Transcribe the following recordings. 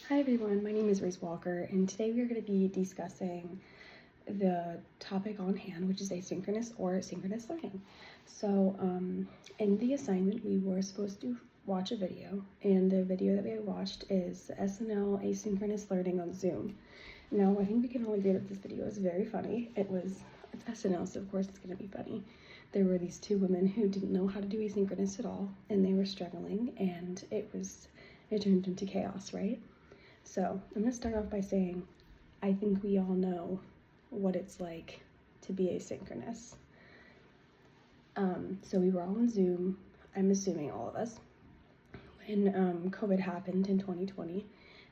Hi everyone, my name is Grace Walker, and today we are going to be discussing the topic on hand, which is asynchronous or synchronous learning. So, in the assignment, we were supposed to watch a video, and the video that we watched is SNL asynchronous learning on Zoom. Now, I think we can all agree that this video is very funny. It's SNL, so of course it's going to be funny. There were these two women who didn't know how to do asynchronous at all, and they were struggling, and it turned into chaos, right? So I'm going to start off by saying I think we all know what it's like to be asynchronous. So we were all on Zoom, I'm assuming all of us, when COVID happened in 2020,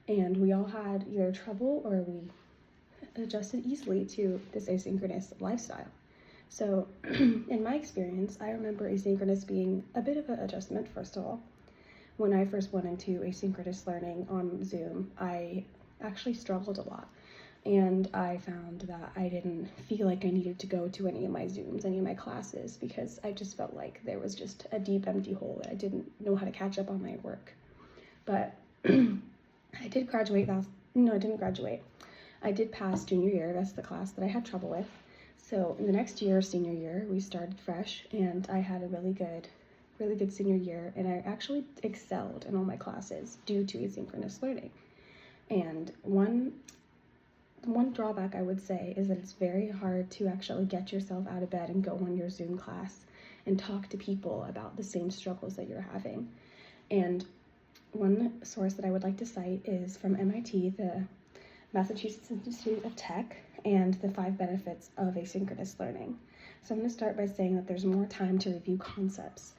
and we all had either trouble or we adjusted easily to this asynchronous lifestyle. So in my experience, I remember asynchronous being a bit of an adjustment, first of all. When I first went into asynchronous learning on Zoom, I actually struggled a lot. And I found that I didn't feel like I needed to go to any of my Zooms, any of my classes, because I just felt like there was just a deep, empty hole that I didn't know how to catch up on my work. But I did graduate I didn't graduate. I did pass junior year. That's the class that I had trouble with. So in the next year, senior year, we started fresh, and I had a really good senior year, and I actually excelled in all my classes due to asynchronous learning. And one drawback I would say is that it's very hard to actually get yourself out of bed and go on your Zoom class and talk to people about the same struggles that you're having. And one source that I would like to cite is from MIT, the Massachusetts Institute of Tech, and the 5 benefits of asynchronous learning. So I'm going to start by saying that there's more time to review concepts.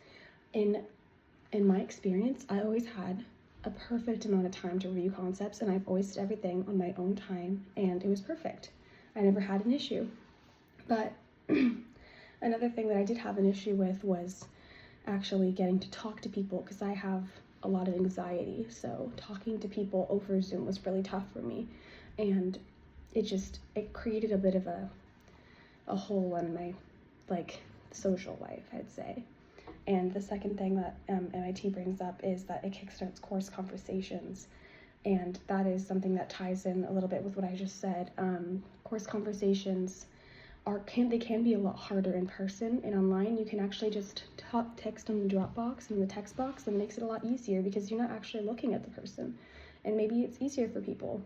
In my experience, I always had a perfect amount of time to review concepts, and I've always did everything on my own time, and it was perfect. I never had an issue. But another thing that I did have an issue with was actually getting to talk to people, because I have a lot of anxiety, so talking to people over Zoom was really tough for me, and it created a bit of a hole in my social life, I'd say. And the second thing that MIT brings up is that it kickstarts course conversations, and that is something that ties in a little bit with what I just said. Course conversations can be a lot harder in person, and online you can actually just text on the Dropbox and the text box, and it makes it a lot easier because you're not actually looking at the person, and maybe it's easier for people,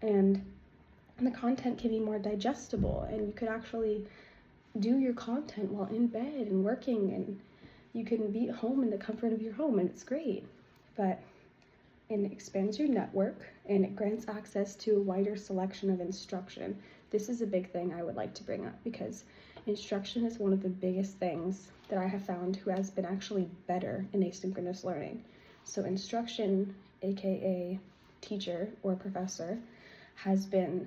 and the content can be more digestible, and you could actually do your content while in bed and working, and you can be at home in the comfort of your home, and it's great. But it expands your network, and it grants access to a wider selection of instruction. This is a big thing I would like to bring up, because instruction is one of the biggest things that I have found who has been actually better in asynchronous learning. So instruction, aka teacher or professor, has been,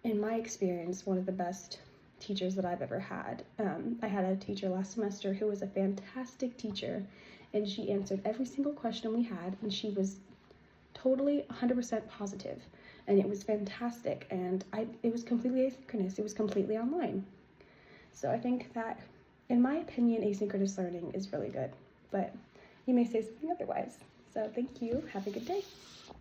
in my experience, one of the best teachers that I've ever had. I had a teacher last semester who was a fantastic teacher, and she answered every single question we had, and she was totally 100% positive, and it was fantastic, and it was completely asynchronous, it was completely online. So I think that, in my opinion, asynchronous learning is really good, but you may say something otherwise. So thank you, have a good day.